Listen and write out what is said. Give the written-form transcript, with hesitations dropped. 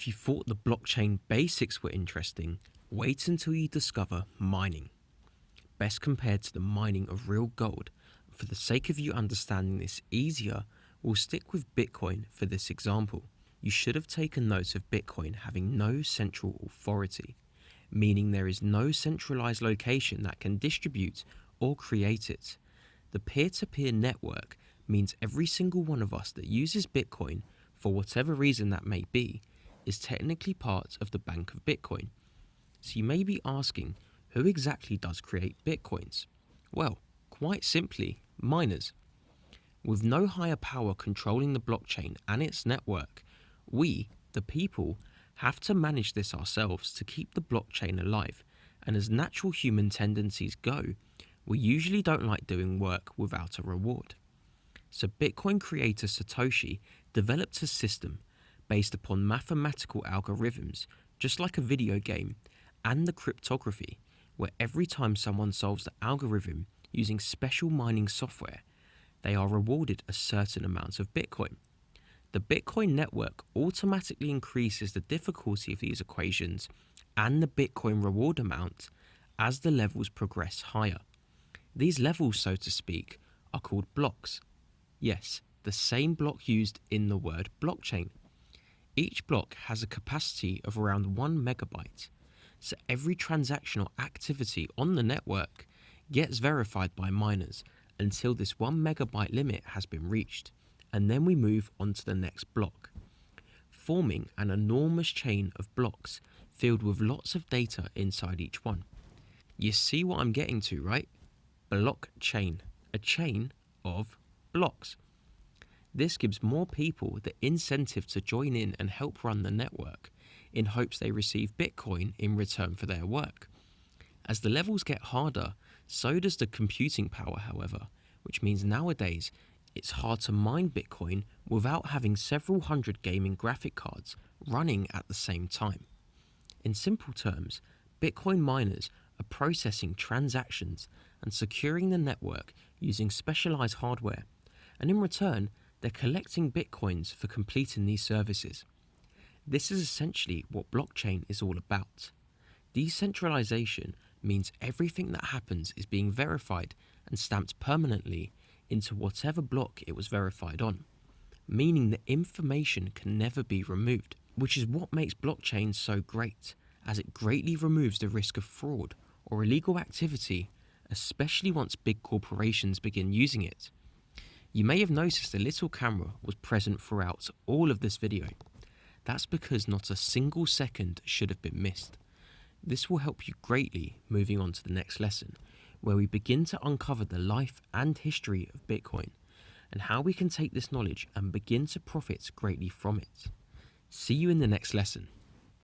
If you thought the blockchain basics were interesting, wait until you discover mining. Best compared to the mining of real gold. For the sake of you understanding this easier, we'll stick with Bitcoin for this example. You should have taken note of Bitcoin having no central authority, meaning there is no centralized location that can distribute or create it. The peer-to-peer network means every single one of us that uses Bitcoin, for whatever reason that may be, is technically part of the bank of Bitcoin. So you may be asking, who exactly does create Bitcoins? Well, quite simply, miners. With no higher power controlling the blockchain and its network, we, the people, have to manage this ourselves to keep the blockchain alive. And as natural human tendencies go, we usually don't like doing work without a reward. So Bitcoin creator Satoshi developed a system based upon mathematical algorithms, just like a video game, and the cryptography, where every time someone solves the algorithm using special mining software, they are rewarded a certain amount of Bitcoin. The Bitcoin network automatically increases the difficulty of these equations and the Bitcoin reward amount as the levels progress higher. These levels, so to speak, are called blocks. Yes, the same block used in the word blockchain. Each block has a capacity of around 1 megabyte, so every transaction or activity on the network gets verified by miners until this 1 megabyte limit has been reached, and then we move on to the next block, forming an enormous chain of blocks filled with lots of data inside each one. You see what I'm getting to, right? Blockchain, a chain of blocks. This gives more people the incentive to join in and help run the network in hopes they receive Bitcoin in return for their work. As the levels get harder, so does the computing power, however, which means nowadays it's hard to mine Bitcoin without having several hundred gaming graphic cards running at the same time. In simple terms, Bitcoin miners are processing transactions and securing the network using specialized hardware, and in return, they're collecting Bitcoins for completing these services. This is essentially what blockchain is all about. Decentralization means everything that happens is being verified and stamped permanently into whatever block it was verified on, meaning the information can never be removed, which is what makes blockchain so great, as it greatly removes the risk of fraud or illegal activity, especially once big corporations begin using it. You may have noticed a little camera was present throughout all of this video. That's because not a single second should have been missed. This will help you greatly moving on to the next lesson, where we begin to uncover the life and history of Bitcoin and how we can take this knowledge and begin to profit greatly from it. See you in the next lesson.